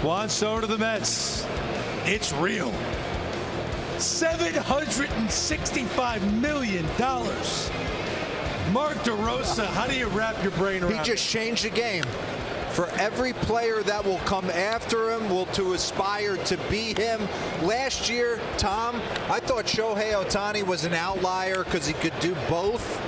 Juan Soto to the Mets. It's real. $765 million. Mark DeRosa, how do you wrap your brain around it? He just changed the game. For every player that will come after him, will to aspire to be him. Last year, Tom, I thought Shohei Ohtani was an outlier because he could do both.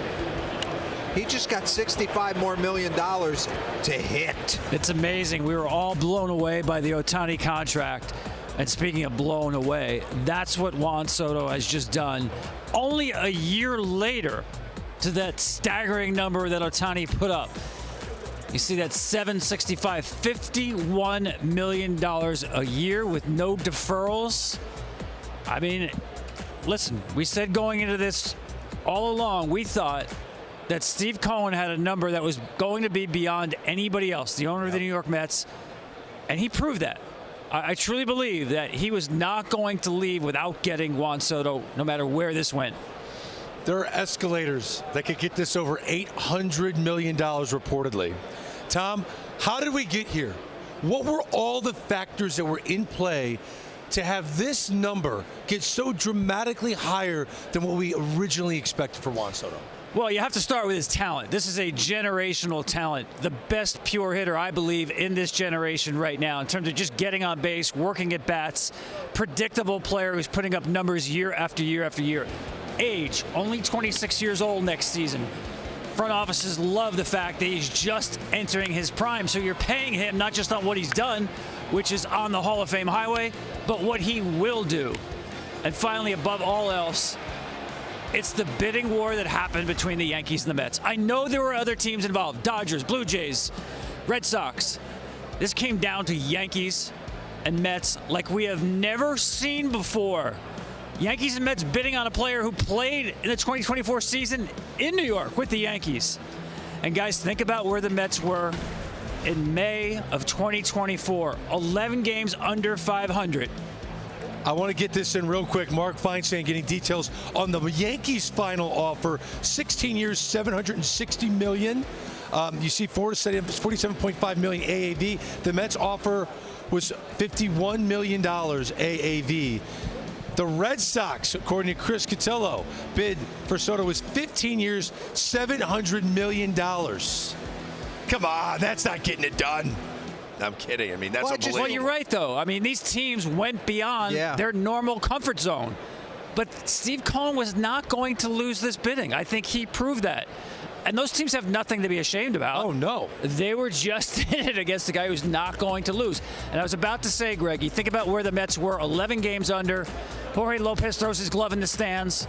He just got $65 million more to hit. It's amazing. We were all blown away by the Ohtani contract. And speaking of blown away, that's what Juan Soto has just done. Only a year later to that staggering number that Ohtani put up. You see that $765, $51 million a year with no deferrals. I mean, listen, we said going into this all along, we thought that Steve Cohen had a number that was going to be beyond anybody else, the owner of the New York Mets, and he proved that. I truly believe that he was not going to leave without getting Juan Soto, no matter where this went. There are escalators that could get this over $800 million reportedly. Tom, how did we get here? What were all the factors that were in play to have this number get so dramatically higher than what we originally expected for Juan Soto? Well, you have to start with his talent. This is a generational talent. The best pure hitter, I believe, in this generation right now in terms of just getting on base, working at bats, predictable player who's putting up numbers year after year after year. Age, only 26 years old next season. Front offices love the fact that he's just entering his prime. So you're paying him not just on what he's done, which is on the Hall of Fame highway, but what he will do. And finally, above all else, it's the bidding war that happened between the Yankees and the Mets. I know there were other teams involved, Dodgers, Blue Jays, Red Sox. This came down to Yankees and Mets like we have never seen before. Yankees and Mets bidding on a player who played in the 2024 season in New York with the Yankees. And guys, think about where the Mets were in May of 2024. 11 games under 500. I want to get this in real quick. Mark Feinstein getting details on the Yankees' final offer. 16 years, $760 million. You see $47.5 million AAV. The Mets offer was $51 million AAV. The Red Sox, according to Chris Cotillo, bid for Soto was 15 years, $700 million. Come on, that's not getting it done. I'm kidding. I mean, that's unbelievable. Well, you're right, though. I mean, these teams went beyond their normal comfort zone. But Steve Cohen was not going to lose this bidding. I think he proved that. And those teams have nothing to be ashamed about. Oh, no. They were just in it against the guy who's not going to lose. And I was about to say, Greg, you think about where the Mets were, 11 games under. Jorge Lopez throws his glove in the stands.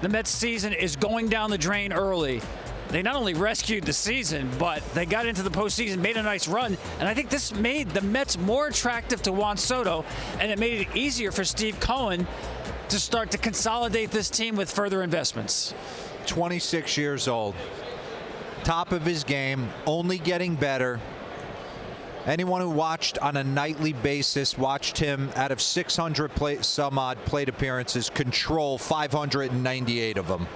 The Mets season is going down the drain early. They not only rescued the season, but they got into the postseason, made a nice run. And I think this made the Mets more attractive to Juan Soto, and it made it easier for Steve Cohen to start to consolidate this team with further investments. 26 years old, top of his game, only getting better. Anyone who watched on a nightly basis watched him out of 600 some odd plate appearances control 598 of them.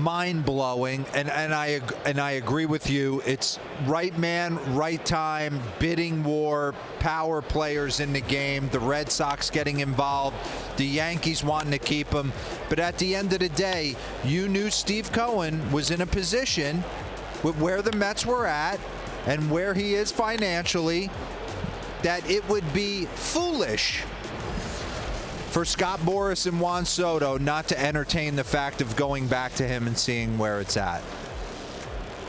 Mind-blowing, and I agree with you. It's right man, right time, bidding war, power players in the game, the Red Sox getting involved, the Yankees wanting to keep him. But at the end of the day, you knew Steve Cohen was in a position with where the Mets were at and where he is financially that it would be foolish for Scott Boras and Juan Soto not to entertain the fact of going back to him and seeing where it's at.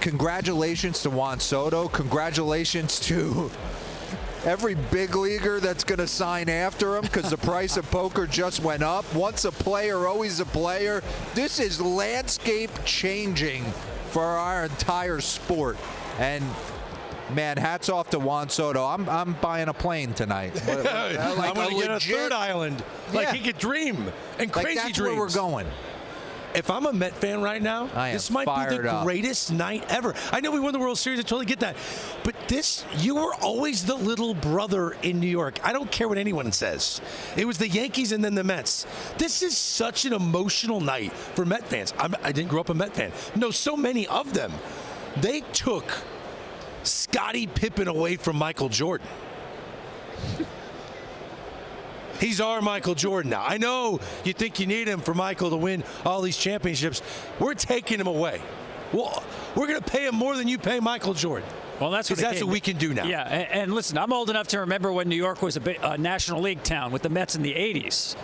Congratulations to Juan Soto. Congratulations to every big leaguer that's going to sign after him because the price of poker just went up. Once a player, always a player. This is landscape changing for our entire sport. And man, hats off to Juan Soto. I'm buying a plane tonight. I'm going to get a third island. Like he could dream and crazy that's dreams. Where we're going. If I'm a Met fan right now, this might be the greatest night ever. I know we won the World Series. I totally get that. But you were always the little brother in New York. I don't care what anyone says. It was the Yankees and then the Mets. This is such an emotional night for Met fans. I didn't grow up a Met fan. No, so many of them. They took Scottie Pippen away from Michael Jordan. He's our Michael Jordan now. I know you think you need him for Michael to win all these championships. We're taking him away. Well, we're going to pay him more than you pay Michael Jordan. Well, that's what we can do now. Yeah, and listen, I'm old enough to remember when New York was a National League town with the Mets in the 80s.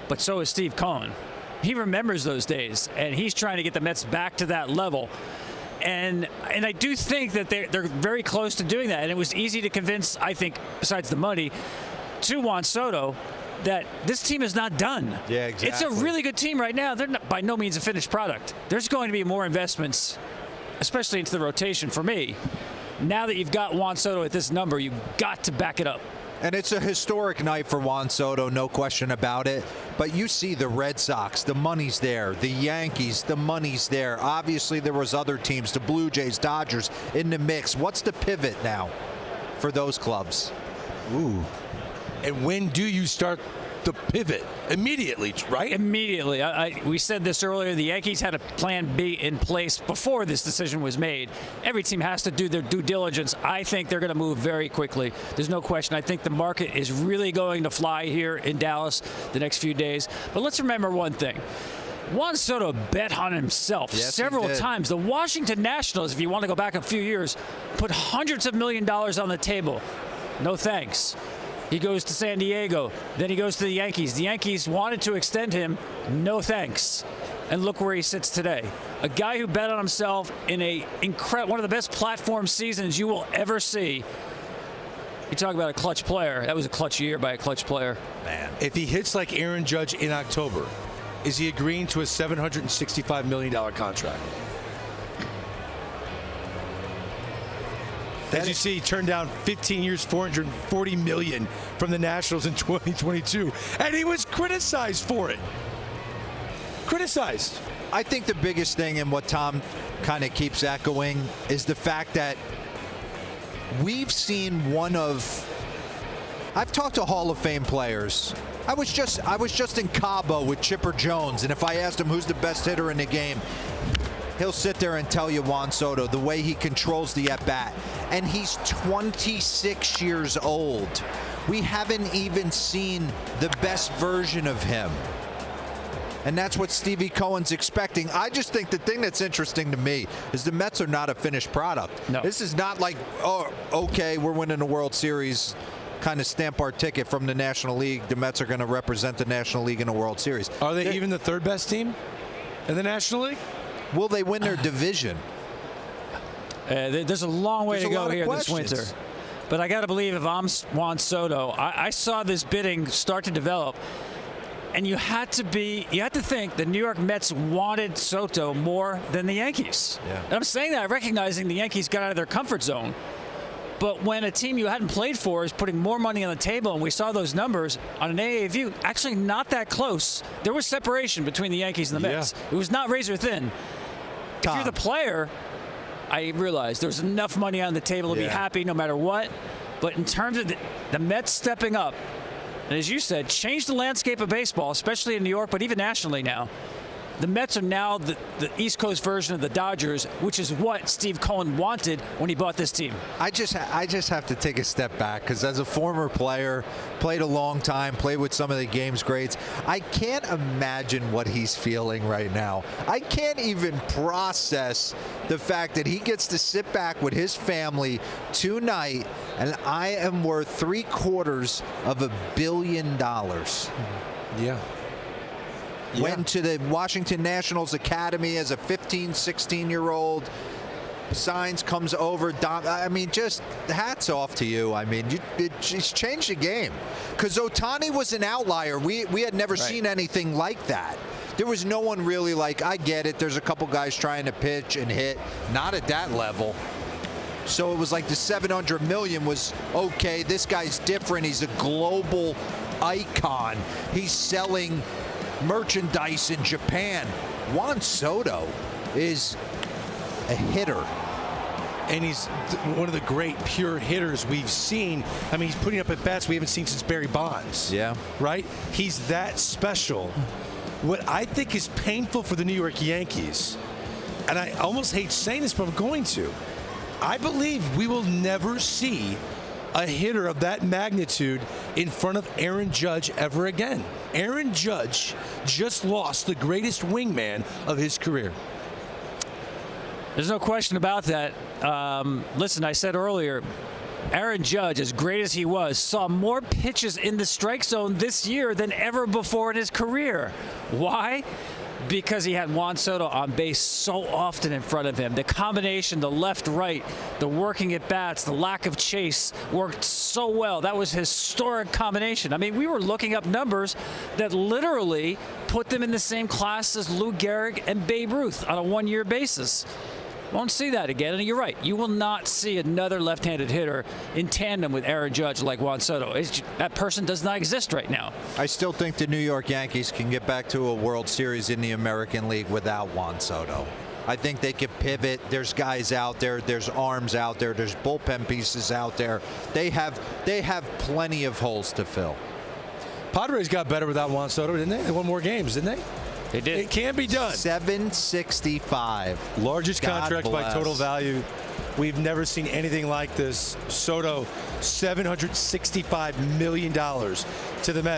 But so is Steve Cohen. He remembers those days, and he's trying to get the Mets back to that level. And I do think that they're very close to doing that. And it was easy to convince, I think, besides the money, to Juan Soto that this team is not done. Yeah, exactly. It's a really good team right now. They're not, by no means a finished product. There's going to be more investments, especially into the rotation for me. Now that you've got Juan Soto at this number, you've got to back it up. And it's a historic night for Juan Soto, no question about it. But you see the Red Sox, the money's there. The Yankees, the money's there. Obviously, there was other teams, the Blue Jays, Dodgers, in the mix. What's the pivot now for those clubs? Ooh. And when do you start the pivot? Immediately, right? Immediately. We said this earlier. The Yankees had a plan B in place before this decision was made. Every team has to do their due diligence. I think they're going to move very quickly. There's no question. I think the market is really going to fly here in Dallas the next few days. But let's remember one thing. Juan Soto bet on himself several times. The Washington Nationals, if you want to go back a few years, put hundreds of $millions on the table. No thanks. He goes to San Diego. Then he goes to the Yankees. The Yankees wanted to extend him. No thanks. And look where he sits today. A guy who bet on himself in one of the best platform seasons you will ever see. You talk about a clutch player. That was a clutch year by a clutch player. Man, if he hits like Aaron Judge in October, is he agreeing to a $765 million contract? As you see, he turned down 15 years, $440 million from the Nationals in 2022, and he was criticized for it. Criticized. I think the biggest thing, and what Tom kind of keeps echoing, is the fact that we've seen I've talked to Hall of Fame players. I was just in Cabo with Chipper Jones, and if I asked him who's the best hitter in the game, he'll sit there and tell you Juan Soto, the way he controls the at-bat. And he's 26 years old. We haven't even seen the best version of him. And that's what Stevie Cohen's expecting. I just think the thing that's interesting to me is the Mets are not a finished product. No. This is not like, oh, okay, we're winning the World Series, kind of stamp our ticket from the National League. The Mets are going to represent the National League in the World Series. Are they even the third best team in the National League? Will they win their division? There's a long way to go here this winter. But I got to believe if I'm Juan Soto, I saw this bidding start to develop. And you had to think the New York Mets wanted Soto more than the Yankees. Yeah. And I'm saying that recognizing the Yankees got out of their comfort zone. But when a team you hadn't played for is putting more money on the table, and we saw those numbers on an AAV, actually not that close. There was separation between the Yankees and the Mets. It was not razor thin. If you're the player, I realize there's enough money on the table to be happy no matter what. But in terms of the Mets stepping up, and as you said, change the landscape of baseball, especially in New York, but even nationally now. The Mets are now the East Coast version of the Dodgers, which is what Steve Cohen wanted when he bought this team. I just have to take a step back, because as a former player, played a long time, played with some of the game's greats, I can't imagine what he's feeling right now. I can't even process the fact that he gets to sit back with his family tonight, and I am worth $750 million. Yeah. Went to the Washington Nationals Academy as a 15, 16-year-old. Signs, comes over. I mean, just hats off to you. I mean, it's changed the game. Because Ohtani was an outlier. We had never seen anything like that. There was no one really like, I get it, there's a couple guys trying to pitch and hit. Not at that level. So it was like the $700 million was, okay, this guy's different. He's a global icon. He's selling merchandise in Japan. Juan Soto is a hitter. And he's one of the great pure hitters we've seen. I mean, he's putting up at bats we haven't seen since Barry Bonds. Yeah. Right? He's that special. What I think is painful for the New York Yankees, and I almost hate saying this, but I'm going to, I believe we will never see a hitter of that magnitude in front of Aaron Judge ever again. Aaron Judge just lost the greatest wingman of his career. There's no question about that. Listen, I said earlier, Aaron Judge, as great as he was, saw more pitches in the strike zone this year than ever before in his career. Why? Because he had Juan Soto on base so often in front of him. The combination, the left-right, the working at bats, the lack of chase worked so well. That was a historic combination. I mean, we were looking up numbers that literally put them in the same class as Lou Gehrig and Babe Ruth on a one-year basis. Won't see that again. And you're right. You will not see another left-handed hitter in tandem with Aaron Judge like Juan Soto. That person does not exist right now. I still think the New York Yankees can get back to a World Series in the American League without Juan Soto. I think they can pivot. There's guys out there. There's arms out there. There's bullpen pieces out there. They have plenty of holes to fill. Padres got better without Juan Soto, didn't they? They won more games, didn't they? They did. It can be done. $765. Largest God contract by bless. total value. We've never seen anything like this. Soto, $765 million to the Mets.